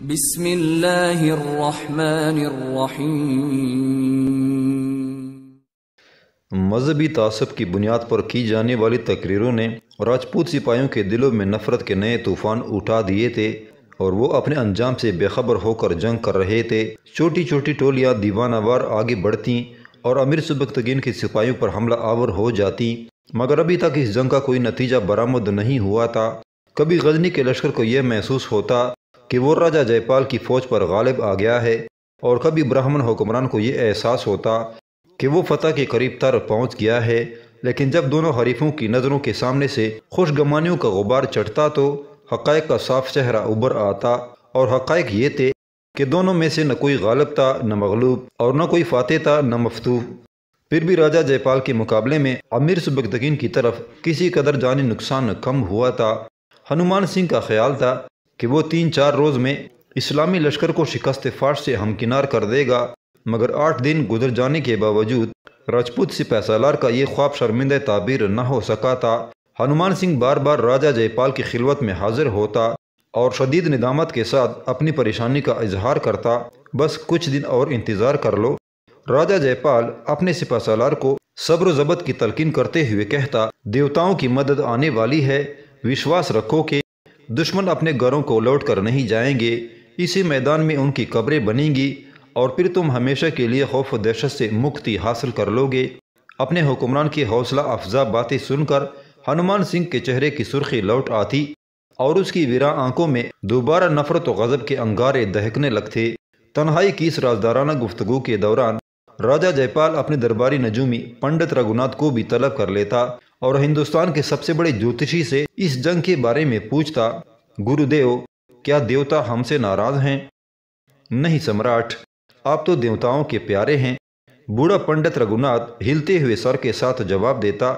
بسم اللہ الرحمن الرحیم۔ مذہبی تعصب کی بنیاد پر کی جانے والی تقریروں نے راجپوت سپاہیوں کے دلوں میں نفرت کے نئے طوفان اٹھا دیے تھے اور وہ اپنے انجام سے بے خبر ہو کر جنگ کر رہے تھے۔ چھوٹی چھوٹی ٹولیاں دیوانہ وار آگے بڑھتیں اور امیر سبکتگین کے سپاہیوں پر حملہ آور ہو جاتی، مگر ابھی تک اس جنگ کا کوئی نتیجہ برآمد نہیں ہوا تھا۔ کبھی غزنی کے لشکر کو یہ محسوس ہوتا کہ وہ راجہ جے پال کی فوج پر غالب آ گیا ہے، اور کبھی برہمن حکمران کو یہ احساس ہوتا کہ وہ فتح کے قریب تر پہنچ گیا ہے۔ لیکن جب دونوں حریفوں کی نظروں کے سامنے سے خوش گمانیوں کا غبار چڑھتا تو حقائق کا صاف چہرہ ابھر آتا، اور حقائق یہ تھے کہ دونوں میں سے نہ کوئی غالب تھا نہ مغلوب، اور نہ کوئی فاتح تھا نہ مفتوح۔ پھر بھی راجہ جے پال کے مقابلے میں امیر سبکتگین کی طرف کسی قدر جانی نقصان کم ہوا تھا۔ ہنومان سنگھ کا خیال تھا کہ وہ 3-4 روز میں اسلامی لشکر کو شکست فاش سے ہمکنار کر دے گا، مگر 8 دن گزر جانے کے باوجود راجپوت سپہ سالار کا یہ خواب شرمندہ تعبیر نہ ہو سکا تھا۔ ہنومان سنگھ بار بار راجہ جے پال کی خلوت میں حاضر ہوتا اور شدید ندامت کے ساتھ اپنی پریشانی کا اظہار کرتا، بس کچھ دن اور انتظار کر لو۔ راجہ جے پال اپنے سپہ سالار کو صبر و ضبط کی تلقین کرتے ہوئے کہتا، دیوتاؤں کی مدد آنے والی ہے، وشواس رکھو کہ دشمن اپنے گھروں کو لوٹ کر نہیں جائیں گے، اسی میدان میں ان کی قبریں بنیں گی اور پھر تم ہمیشہ کے لیے خوف و دہشت سے مکتی حاصل کر لو گے۔ اپنے حکمران کی حوصلہ افزا باتیں سن کر ہنومان سنگھ کے چہرے کی سرخی لوٹ آتی اور اس کی ویراں آنکھوں میں دوبارہ نفرت و غضب کے انگارے دہکنے لگتے۔ تنہائی کی اس رازدارانہ گفتگو کے دوران راجہ جے پال اپنے درباری نجومی پنڈت رگھوناتھ کو بھی طلب کر لیتا اور ہندوستان کے سب سے بڑے جوتشی سے اس جنگ کے بارے میں پوچھتا، گرودیو، کیا دیوتا ہم سے ناراض ہیں؟ نہیں سمراٹ، آپ تو دیوتاؤں کے پیارے ہیں، بوڑھا پنڈت رگھوناتھ ہلتے ہوئے سر کے ساتھ جواب دیتا۔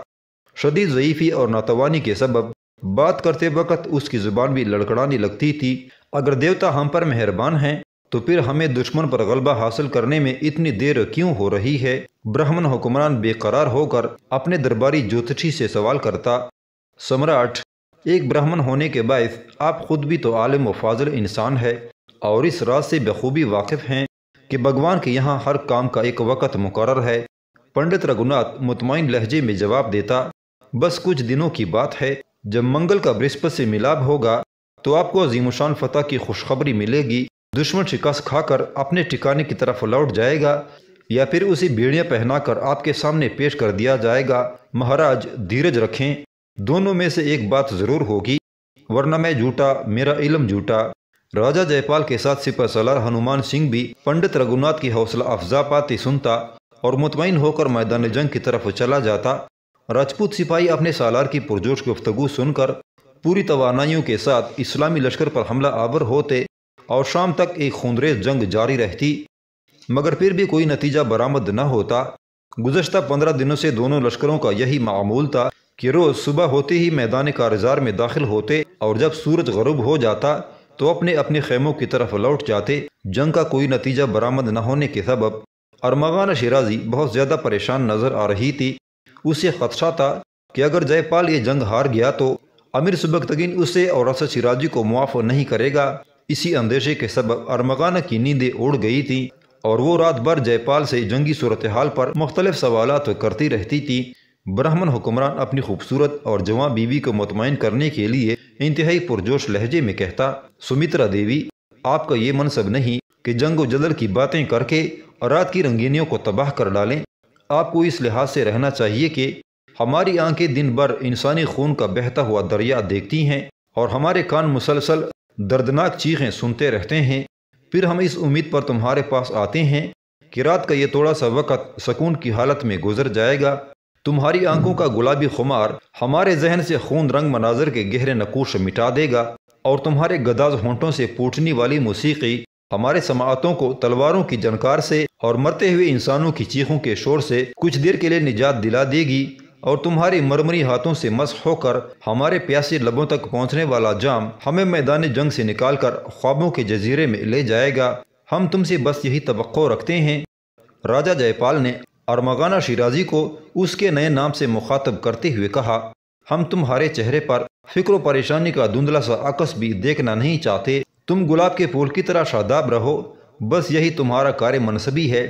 شدید ضعیفی اور ناتوانی کے سبب بات کرتے وقت اس کی زبان بھی لڑکھڑانے لگتی تھی۔ اگر دیوتا ہم پر مہربان ہیں تو پھر ہمیں دشمن پر غلبہ حاصل کرنے میں اتنی دیر کیوں ہو رہی ہے؟ برہمن حکمران بے قرار ہو کر اپنے درباری جوتشی سے سوال کرتا۔ سمراٹ، ایک برہمن ہونے کے باعث آپ خود بھی تو عالم و فاضل انسان ہے اور اس راز سے بخوبی واقف ہیں کہ بھگوان کے یہاں ہر کام کا ایک وقت مقرر ہے۔ پنڈت رگھوناتھ مطمئن لہجے میں جواب دیتا، بس کچھ دنوں کی بات ہے، جب منگل کا برہسپت سے ملاب ہوگا تو آپ کو عظیم الشان فتح کی خوشخبری ملے گی۔ دشمن شکست کھا کر اپنے ٹھکانے کی طرف لوٹ جائے گا یا پھر اسے بیڑیاں پہنا کر آپ کے سامنے پیش کر دیا جائے گا۔ مہاراج دھیرج رکھیں، دونوں میں سے ایک بات ضرور ہوگی، ورنہ میں جھوٹا میرا علم جھوٹا۔ راجہ جے پال کے ساتھ سپہ سالار ہنومان سنگھ بھی پنڈت رگھوناتھ کی حوصلہ افزا باتیں سنتا اور مطمئن ہو کر میدان جنگ کی طرف چلا جاتا۔ راجپوت سپاہی اپنے سالار کی پرجوش گفتگو سن کر پوری توانائیوں کے ساتھ اسلامی لشکر پر حملہ آور ہوتے اور شام تک ایک خونریز جنگ جاری رہتی، مگر پھر بھی کوئی نتیجہ برآمد نہ ہوتا۔ گزشتہ 15 دنوں سے دونوں لشکروں کا یہی معمول تھا کہ روز صبح ہوتے ہی میدان کارزار میں داخل ہوتے اور جب سورج غروب ہو جاتا تو اپنے اپنے خیموں کی طرف لوٹ جاتے۔ جنگ کا کوئی نتیجہ برآمد نہ ہونے کے سبب ارمغان شیرازی بہت زیادہ پریشان نظر آ رہی تھی۔ اسے خدشہ تھا کہ اگر جے پال یہ جنگ ہار گیا تو امیر سبکتگین اسے اور اسد شیرازی کو معاف نہیں کرے گا۔ اسی اندیشے کے سبب ارمغان کی نیندیں اڑ گئی تھیں اور وہ رات بھر جے پال سے جنگی صورتحال پر مختلف سوالات کرتی رہتی تھی۔ برہمن حکمران اپنی خوبصورت اور جوان بیوی کو مطمئن کرنے کے لیے انتہائی پرجوش لہجے میں کہتا، سمترا دیوی، آپ کا یہ منصب نہیں کہ جنگ و جدل کی باتیں کر کے رات کی رنگینیوں کو تباہ کر ڈالیں۔ آپ کو اس لحاظ سے رہنا چاہیے کہ ہماری آنکھیں دن بھر انسانی خون کا بہتا ہوا دریا دیکھتی ہیں اور ہمارے کان مسلسل دردناک چیخیں سنتے رہتے ہیں۔ پھر ہم اس امید پر تمہارے پاس آتے ہیں کہ رات کا یہ تھوڑا سا وقت سکون کی حالت میں گزر جائے گا۔ تمہاری آنکھوں کا گلابی خمار ہمارے ذہن سے خون رنگ مناظر کے گہرے نقوش مٹا دے گا اور تمہارے گداز ہونٹوں سے پوٹنے والی موسیقی ہمارے سماعتوں کو تلواروں کی جنکار سے اور مرتے ہوئے انسانوں کی چیخوں کے شور سے کچھ دیر کے لیے نجات دلا دے گی، اور تمہارے مرمری ہاتھوں سے مسح ہو کر ہمارے پیاسے لبوں تک پہنچنے والا جام ہمیں میدان جنگ سے نکال کر خوابوں کے جزیرے میں لے جائے گا۔ ہم تم سے بس یہی توقع رکھتے ہیں۔ راجہ جے پال نے ارمغان شیرازی کو اس کے نئے نام سے مخاطب کرتے ہوئے کہا، ہم تمہارے چہرے پر فکر و پریشانی کا دھندلا سا عکس بھی دیکھنا نہیں چاہتے۔ تم گلاب کے پھول کی طرح شاداب رہو، بس یہی تمہارا کار منصبی ہے۔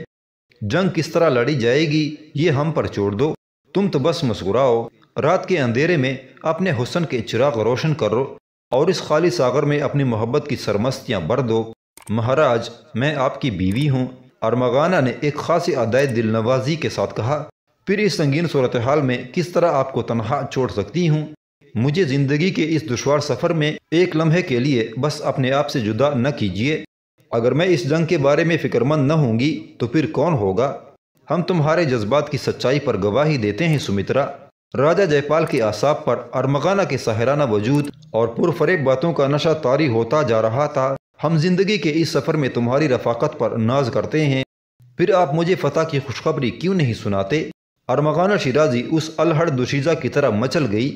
جنگ کس طرح لڑی جائے گی یہ ہم پر چھوڑ دو، تم تو بس مسکراؤ، رات کے اندھیرے میں اپنے حسن کے چراغ روشن کرو اور اس خالی ساغر میں اپنی محبت کی سرمستیاں بھر دو۔ مہاراج، میں آپ کی بیوی ہوں، ارمغانہ نے ایک خاصی ادائے دل نوازی کے ساتھ کہا۔ پھر اس سنگین صورتحال میں کس طرح آپ کو تنہا چھوڑ سکتی ہوں؟ مجھے زندگی کے اس دشوار سفر میں ایک لمحے کے لیے بس اپنے آپ سے جدا نہ کیجیے۔ اگر میں اس جنگ کے بارے میں فکر مند نہ ہوں گی تو پھر کون ہوگا؟ ہم تمہارے جذبات کی سچائی پر گواہی دیتے ہیں سمترا۔ راجہ جے پال کے اعصاب پر ارمغانہ کے ساحرانہ وجود اور پرفریب باتوں کا نشہ طاری ہوتا جا رہا تھا۔ ہم زندگی کے اس سفر میں تمہاری رفاقت پر ناز کرتے ہیں، پھر آپ مجھے فتح کی خوشخبری کیوں نہیں سناتے؟ ارمغانہ شیرازی اس الہڑ دوشیزہ کی طرح مچل گئی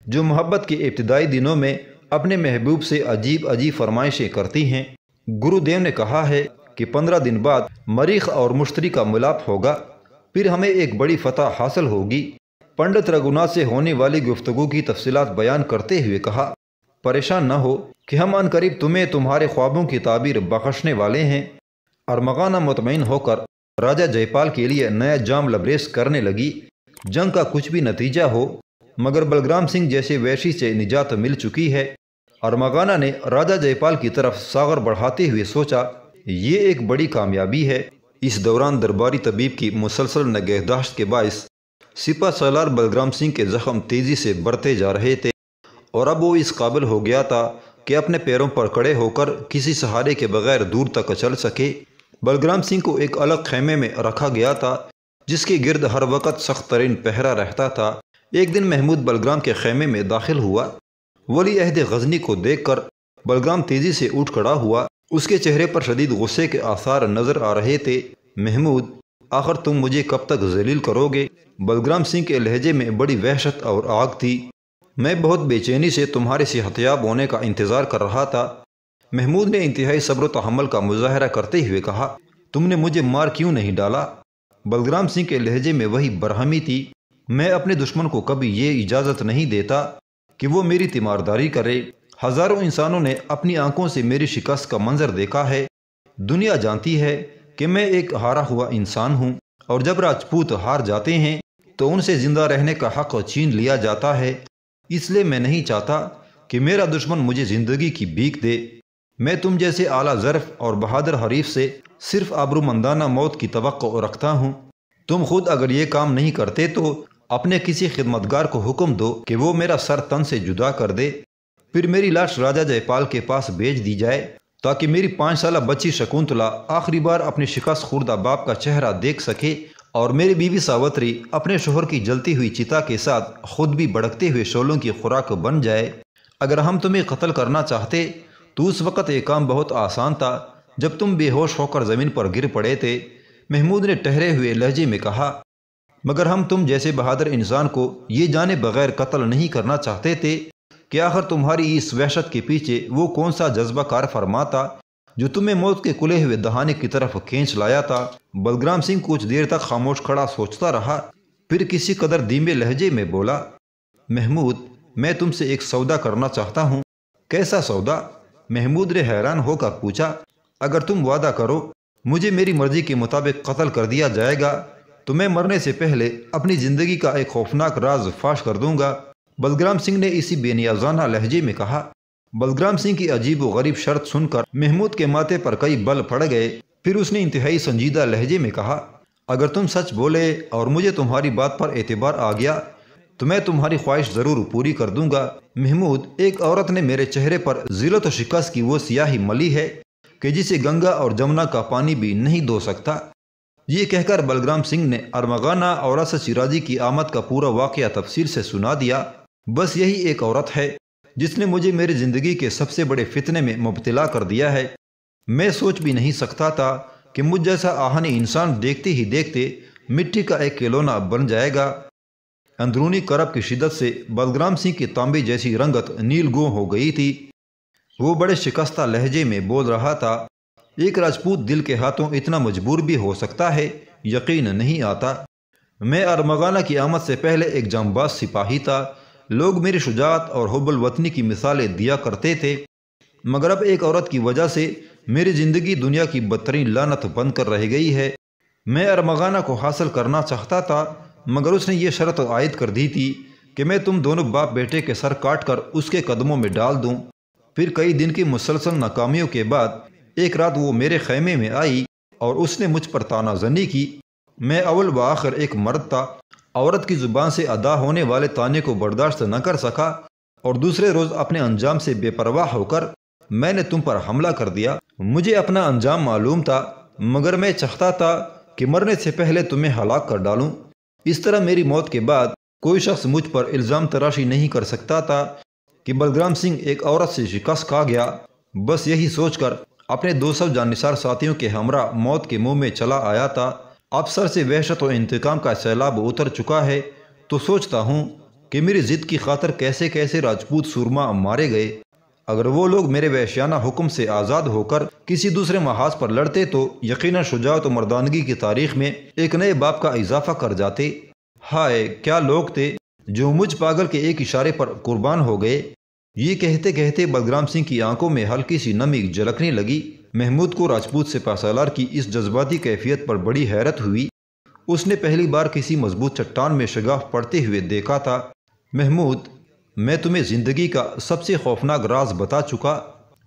جو محبت کے ابتدائی دنوں میں اپنے محبوب سے عجیب عجیب فرمائشیں کرتی ہیں۔ گرو دیو نے کہا ہے کہ 15 دن بعد مریخ اور مشتری کا ملاپ ہوگا، پھر ہمیں ایک بڑی فتح حاصل ہوگی۔ پنڈت رگھوناتھ سے ہونے والی گفتگو کی تفصیلات بیان کرتے ہوئے کہا، پریشان نہ ہو کہ ہم عنقریب تمہیں تمہارے خوابوں کی تعبیر بخشنے والے ہیں۔ ارمغانہ مطمئن ہو کر راجہ جے پال کے لیے نیا جام لبریز کرنے لگی۔ جنگ کا کچھ بھی نتیجہ ہو مگر بلگرام سنگھ جیسے وحشی سے نجات مل چکی ہے۔ ارمغانہ نے راجہ جے پال کی طرف ساغر بڑھاتے ہوئے سوچا، یہ ایک بڑی کامیابی ہے۔ اس دوران درباری طبیب کی مسلسل نگہداشت کے باعث سپہ سالار بلگرام سنگھ کے زخم تیزی سے بڑھتے جا رہے تھے اور اب وہ اس قابل ہو گیا تھا کہ اپنے پیروں پر کھڑے ہو کر کسی سہارے کے بغیر دور تک چل سکے۔ بلگرام سنگھ کو ایک الگ خیمے میں رکھا گیا تھا جس کے گرد ہر وقت سخت ترین پہرا رہتا تھا۔ ایک دن محمود بلگرام کے خیمے میں داخل ہوا۔ ولی عہد غزنی کو دیکھ کر بلگرام تیزی سے اٹھ کھڑا ہوا، اس کے چہرے پر شدید غصے کے آثار نظر آ رہے تھے۔ محمود، آخر تم مجھے کب تک ذلیل کرو گے؟ بلگرام سنگھ کے لہجے میں بڑی وحشت اور آگ تھی۔ میں بہت بے چینی سے تمہارے صحتیاب ہونے کا انتظار کر رہا تھا۔ محمود نے انتہائی صبر و تحمل کا مظاہرہ کرتے ہوئے کہا، تم نے مجھے مار کیوں نہیں ڈالا؟ بلگرام سنگھ کے لہجے میں وہی برہمی تھی، میں اپنے دشمن کو کبھی یہ اجازت نہیں دیتا کہ وہ میری تیمارداری کرے۔ ہزاروں انسانوں نے اپنی آنکھوں سے میری شکست کا منظر دیکھا ہے۔ دنیا جانتی ہے کہ میں ایک ہارا ہوا انسان ہوں، اور جب راجپوت ہار جاتے ہیں تو ان سے زندہ رہنے کا حق چھین لیا جاتا ہے۔ اس لیے میں نہیں چاہتا کہ میرا دشمن مجھے زندگی کی بھیک دے۔ میں تم جیسے اعلیٰ ظرف اور بہادر حریف سے صرف آبرومندانہ موت کی توقع رکھتا ہوں۔ تم خود اگر یہ کام نہیں کرتے تو اپنے کسی خدمتگار کو حکم دو کہ وہ میرا سر تن سے جدا کر دے، پھر میری لاش راجہ جے پال کے پاس بھیج دی جائے تاکہ میری 5 سالہ بچی شکنتلا آخری بار اپنے شکست خوردہ باپ کا چہرہ دیکھ سکے، اور میری بیوی ساوتری اپنے شوہر کی جلتی ہوئی چتا کے ساتھ خود بھی بھڑکتے ہوئے شعلوں کی خوراک بن جائے۔ اگر ہم تمہیں قتل کرنا چاہتے تو اس وقت یہ کام بہت آسان تھا جب تم بے ہوش ہو کر زمین پر گر پڑے تھے۔ محمود نے ٹھہرے ہوئے لہجے میں کہا، مگر ہم تم جیسے بہادر انسان کو یہ جانے بغیر قتل نہیں کرنا چاہتے تھے کہ آخر تمہاری اس وحشت کے پیچھے وہ کون سا جذبہ کار فرما تھا جو تمہیں موت کے کھلے ہوئے دہانے کی طرف کھینچ لایا تھا۔ بلگرام سنگھ کچھ دیر تک خاموش کھڑا سوچتا رہا، پھر کسی قدر دھیمے لہجے میں بولا، محمود، میں تم سے ایک سودا کرنا چاہتا ہوں۔ کیسا سودا؟ محمود نے حیران ہو کر پوچھا۔ اگر تم وعدہ کرو مجھے میری مرضی کے مطابق قتل کر دیا جائے گا تو میں مرنے سے پہلے اپنی زندگی کا ایک خوفناک راز فاش کر دوں گا، بلگرام سنگھ نے اسی بے نیازانہ لہجے میں کہا۔ بلگرام سنگھ کی عجیب و غریب شرط سن کر محمود کے ماتھے پر کئی بل پڑ گئے، پھر اس نے انتہائی سنجیدہ لہجے میں کہا، اگر تم سچ بولے اور مجھے تمہاری بات پر اعتبار آ گیا تو میں تمہاری خواہش ضرور پوری کر دوں گا۔ محمود، ایک عورت نے میرے چہرے پر ذلت و شکست کی وہ سیاہی ملی ہے کہ جسے گنگا اور جمنا کا پانی بھی نہیں دھو سکتا۔ یہ کہہ کر بلگرام سنگھ نے ارمغانہ اور اسد شیرازی کی آمد کا پورا واقعہ تفصیل سے سنا دیا۔ بس یہی ایک عورت ہے جس نے مجھے میری زندگی کے سب سے بڑے فتنے میں مبتلا کر دیا ہے۔ میں سوچ بھی نہیں سکتا تھا کہ مجھ جیسا آہنی انسان دیکھتے ہی دیکھتے مٹی کا ایک کھلونا بن جائے گا۔ اندرونی کرب کی شدت سے بلگرام سنگھ کی تانبے جیسی رنگت نیل گوں ہو گئی تھی۔ وہ بڑے شکستہ لہجے میں بول رہا تھا، ایک راجپوت دل کے ہاتھوں اتنا مجبور بھی ہو سکتا ہے، یقین نہیں آتا۔ میں ارمغانہ کی آمد سے پہلے ایک جانباز سپاہی تھا، لوگ میری شجاعت اور حب الوطنی کی مثالیں دیا کرتے تھے، مگر اب ایک عورت کی وجہ سے میری زندگی دنیا کی بدترین لعنت بن کر رہ گئی ہے۔ میں ارمغانہ کو حاصل کرنا چاہتا تھا، مگر اس نے یہ شرط عائد کر دی تھی کہ میں تم دونوں باپ بیٹے کے سر کاٹ کر اس کے قدموں میں ڈال دوں۔ پھر کئی دن کی مسلسل ناکامیوں کے بعد ایک رات وہ میرے خیمے میں آئی اور اس نے مجھ پر طعنہ زنی کی۔ میں اول و آخر ایک مرد تھا، عورت کی زبان سے ادا ہونے والے طعنے کو برداشت نہ کر سکا، اور دوسرے روز اپنے انجام سے بے پرواہ ہو کر میں نے تم پر حملہ کر دیا۔ مجھے اپنا انجام معلوم تھا، مگر میں چاہتا تھا کہ مرنے سے پہلے تمہیں ہلاک کر ڈالوں۔ اس طرح میری موت کے بعد کوئی شخص مجھ پر الزام تراشی نہیں کر سکتا تھا کہ بلگرام سنگھ ایک عورت سے شکست کھا گیا۔ بس یہی سوچ کر اپنے 200 جاننثار ساتھیوں کے ہمراہ موت کے منہ میں چلا آیا تھا۔ اب سر سے وحشت و انتقام کا سیلاب اتر چکا ہے تو سوچتا ہوں کہ میری ضد کی خاطر کیسے کیسے راجپوت سورما مارے گئے۔ اگر وہ لوگ میرے وحشیانہ حکم سے آزاد ہو کر کسی دوسرے محاذ پر لڑتے تو یقیناً شجاعت و مردانگی کی تاریخ میں ایک نئے باب کا اضافہ کر جاتے۔ ہائے کیا لوگ تھے جو مجھ پاگل کے ایک اشارے پر قربان ہو گئے۔ یہ کہتے کہتے بلگرام سنگھ کی آنکھوں میں ہلکی سی نمی جھلکنے لگی۔ محمود کو راجپوت سپہ سالار کی اس جذباتی کیفیت پر بڑی حیرت ہوئی۔ اس نے پہلی بار کسی مضبوط چٹان میں شگاف پڑتے ہوئے دیکھا تھا۔ محمود، میں تمہیں زندگی کا سب سے خوفناک راز بتا چکا،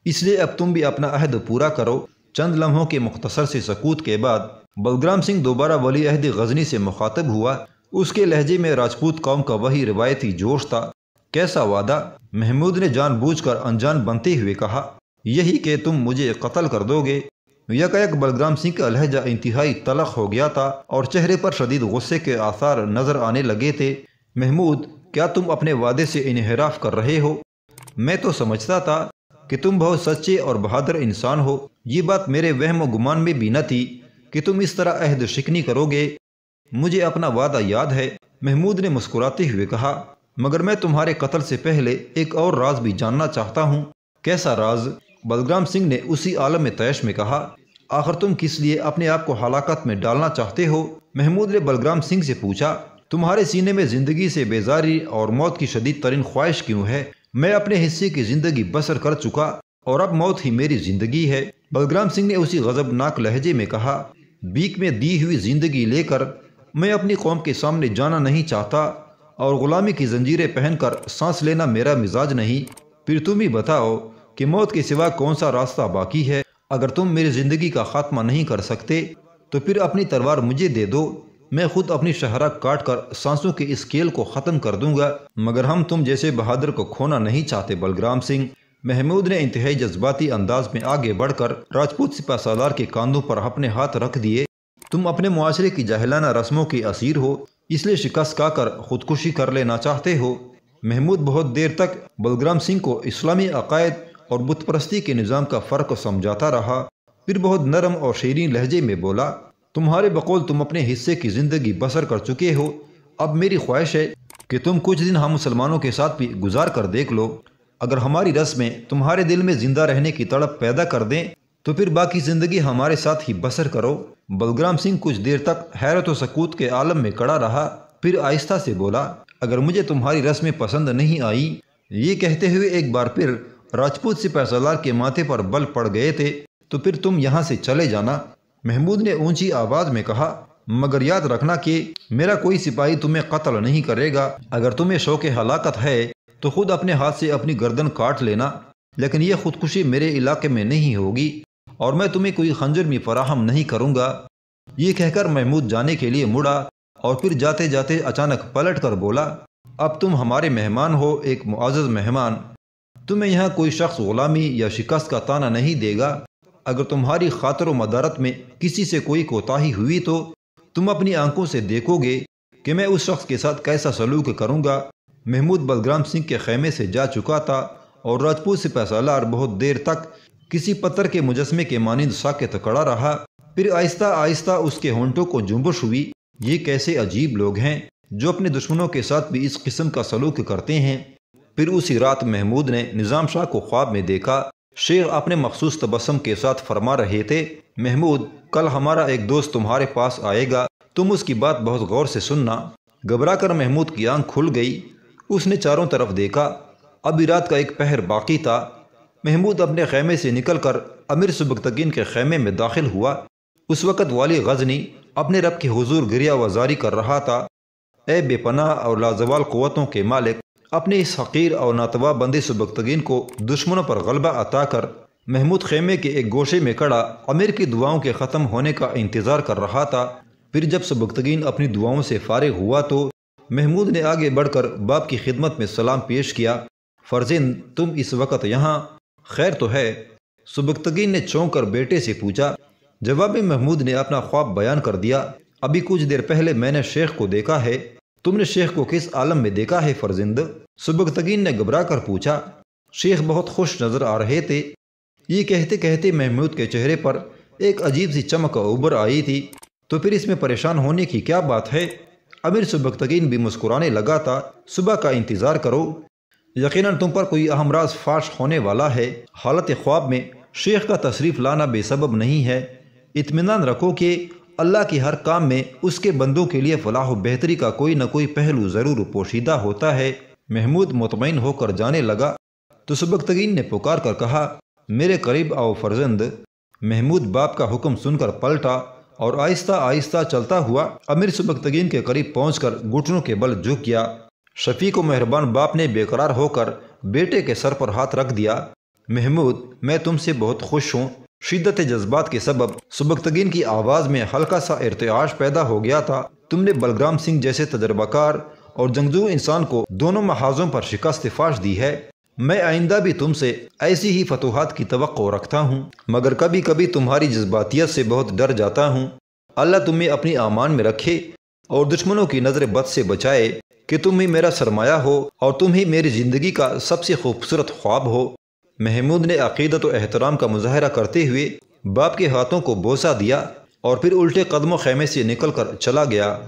اس لیے اب تم بھی اپنا عہد پورا کرو۔ چند لمحوں کے مختصر سے سکوت کے بعد بلگرام سنگھ دوبارہ ولی عہد غزنی سے مخاطب ہوا۔ اس کے لہجے میں راجپوت قوم کا وہی روایتی جوش تھا۔ کیسا وعدہ؟ محمود نے جان بوجھ کر انجان بنتے ہوئے کہا۔ یہی کہ تم مجھے قتل کر دو گے۔ یکایک بلگرام سنگھ کا لہجہ انتہائی تلخ ہو گیا تھا اور چہرے پر شدید غصے کے آثار نظر آنے لگے تھے۔ محمود، کیا تم اپنے وعدے سے انحراف کر رہے ہو؟ میں تو سمجھتا تھا کہ تم بہت سچے اور بہادر انسان ہو۔ یہ بات میرے وہم و گمان میں بھی نہ تھی کہ تم اس طرح عہد شکنی کرو گے۔ مجھے اپنا وعدہ یاد ہے، محمود نے مسکراتے ہوئے کہا، مگر میں تمہارے قتل سے پہلے ایک اور راز بھی جاننا چاہتا ہوں۔ کیسا راز؟ بلگرام سنگھ نے اسی عالم طیش میں کہا۔ آخر تم کس لیے اپنے آپ کو ہلاکت میں ڈالنا چاہتے ہو؟ محمود نے بلگرام سنگھ سے پوچھا۔ تمہارے سینے میں زندگی سے بیزاری اور موت کی شدید ترین خواہش کیوں ہے؟ میں اپنے حصے کی زندگی بسر کر چکا اور اب موت ہی میری زندگی ہے۔ بلگرام سنگھ نے اسی غضبناک لہجے میں کہا، بیک میں دی ہوئی زندگی لے کر میں اپنی قوم کے سامنے جانا نہیں چاہتا اور غلامی کی زنجیریں پہن کر سانس لینا میرا مزاج نہیں۔ پھر تم ہی بتاؤ کہ موت کے سوا کون سا راستہ باقی ہے؟ اگر تم میری زندگی کا خاتمہ نہیں کر سکتے تو پھر اپنی تلوار مجھے دے دو، میں خود اپنی شہرہ کاٹ کر سانسوں کے اس کھیل کو ختم کر دوں گا۔ مگر ہم تم جیسے بہادر کو کھونا نہیں چاہتے بلگرام سنگھ۔ محمود نے انتہائی جذباتی انداز میں آگے بڑھ کر راجپوت سپہ سالار کے کاندھوں پر اپنے ہاتھ رکھ دیے۔ تم اپنے معاشرے کی جاہلانہ رسموں کے اسیر ہو، اس لیے شکست کھا کر خودکشی کر لینا چاہتے ہو۔ محمود بہت دیر تک بلگرام سنگھ کو اسلامی عقائد اور بت پرستی کے نظام کا فرق سمجھاتا رہا، پھر بہت نرم اور شیرین لہجے میں بولا، تمہارے بقول تم اپنے حصے کی زندگی بسر کر چکے ہو، اب میری خواہش ہے کہ تم کچھ دن ہم مسلمانوں کے ساتھ بھی گزار کر دیکھ لو۔ اگر ہماری رسمیں تمہارے دل میں زندہ رہنے کی تڑپ پیدا کر دیں تو پھر باقی زندگی ہمارے ساتھ ہی بسر کرو۔ بلگرام سنگھ کچھ دیر تک حیرت و سکوت کے عالم میں کھڑا رہا، پھر آہستہ سے بولا، اگر مجھے تمہاری رسمیں پسند نہیں آئی۔ یہ کہتے ہوئے ایک بار پھر راجپوت سپہ سالار کے ماتھے پر بل پڑ گئے تھے، تو پھر تم یہاں سے چلے جانا۔ محمود نے اونچی آواز میں کہا، مگر یاد رکھنا کہ میرا کوئی سپاہی تمہیں قتل نہیں کرے گا۔ اگر تمہیں شوق ہلاکت ہے تو خود اپنے ہاتھ سے اپنی گردن کاٹ لینا، لیکن یہ خودکشی میرے علاقے میں نہیں ہوگی اور میں تمہیں کوئی خنجر بھی فراہم نہیں کروں گا۔ یہ کہہ کر محمود جانے کے لیے مڑا اور پھر جاتے جاتے اچانک پلٹ کر بولا، اب تم ہمارے مہمان ہو، ایک معزز مہمان۔ تمہیں یہاں کوئی شخص غلامی یا شکست کا طعنہ نہیں دے گا۔ اگر تمہاری خاطر و مدارت میں کسی سے کوئی کوتاہی ہوئی تو تم اپنی آنکھوں سے دیکھو گے کہ میں اس شخص کے ساتھ کیسا سلوک کروں گا۔ محمود بلگرام سنگھ کے خیمے سے جا چکا تھا اور راجپوت سپہ سالار بہت دیر تک کسی پتھر کے مجسمے کے مانند ساکت کھڑا رہا، پھر آہستہ آہستہ اس کے ہونٹوں کو جنبش ہوئی۔ یہ کیسے عجیب لوگ ہیں جو اپنے دشمنوں کے ساتھ بھی اس قسم کا سلوک کرتے ہیں۔ پھر اسی رات محمود نے نظام شاہ کو خواب میں دیکھا۔ شیخ اپنے مخصوص تبسم کے ساتھ فرما رہے تھے، محمود، کل ہمارا ایک دوست تمہارے پاس آئے گا، تم اس کی بات بہت غور سے سننا۔ گھبرا کر محمود کی آنکھ کھل گئی، اس نے چاروں طرف دیکھا، ابھی رات کا ایک پہر باقی تھا۔ محمود اپنے خیمے سے نکل کر امیر سبکتگین کے خیمے میں داخل ہوا۔ اس وقت والی غزنی اپنے رب کے حضور گریہ وزاری کر رہا تھا۔ اے بے پناہ اور لازوال قوتوں کے مالک، اپنے اس حقیر اور ناتواں بندے سبکتگین کو دشمنوں پر غلبہ عطا کر۔ محمود خیمے کے ایک گوشے میں کھڑا امیر کی دعاؤں کے ختم ہونے کا انتظار کر رہا تھا۔ پھر جب سبکتگین اپنی دعاؤں سے فارغ ہوا تو محمود نے آگے بڑھ کر باپ کی خدمت میں سلام پیش کیا۔ فرزند، تم اس وقت یہاں، خیر تو ہے؟ سبکتگین نے چونک کر بیٹے سے پوچھا۔ جواب میں محمود نے اپنا خواب بیان کر دیا۔ ابھی کچھ دیر پہلے میں نے شیخ کو دیکھا ہے۔ تم نے شیخ کو کس عالم میں دیکھا ہے فرزند؟ سبکتگین نے گھبرا کر پوچھا۔ شیخ بہت خوش نظر آ رہے تھے۔ یہ کہتے کہتے محمود کے چہرے پر ایک عجیب سی چمک ابھر آئی تھی۔ تو پھر اس میں پریشان ہونے کی کیا بات ہے؟ امیر سبکتگین بھی مسکرانے لگا تھا۔ صبح کا انتظار کرو، یقیناً تم پر کوئی اہم راز فاش ہونے والا ہے۔ حالت خواب میں شیخ کا تشریف لانا بے سبب نہیں ہے۔ اطمینان رکھو کہ اللہ کے ہر کام میں اس کے بندوں کے لیے فلاح و بہتری کا کوئی نہ کوئی پہلو ضرور پوشیدہ ہوتا ہے۔ محمود مطمئن ہو کر جانے لگا تو سبکتگین نے پکار کر کہا، میرے قریب آؤ فرزند۔ محمود باپ کا حکم سن کر پلٹا اور آہستہ آہستہ چلتا ہوا امیر سبکتگین کے قریب پہنچ کر گھٹنوں کے بل جھک گیا۔ شفیق و مہربان باپ نے بے قرار ہو کر بیٹے کے سر پر ہاتھ رکھ دیا۔ محمود، میں تم سے بہت خوش ہوں۔ شدت جذبات کے سبب سبکتگین کی آواز میں ہلکا سا ارتعاش پیدا ہو گیا تھا۔ تم نے بلگرام سنگھ جیسے تجربہ کار اور جنگجو انسان کو دونوں محاذوں پر شکست فاش دی ہے۔ میں آئندہ بھی تم سے ایسی ہی فتوحات کی توقع رکھتا ہوں، مگر کبھی کبھی تمہاری جذباتیت سے بہت ڈر جاتا ہوں۔ اللہ تمہیں اپنی امان میں رکھے اور دشمنوں کی نظر بد سے بچائے کہ تم ہی میرا سرمایہ ہو اور تم ہی میری زندگی کا سب سے خوبصورت خواب ہو۔ محمود نے عقیدت و احترام کا مظاہرہ کرتے ہوئے باپ کے ہاتھوں کو بوسہ دیا اور پھر الٹے قدموں خیمے سے نکل کر چلا گیا۔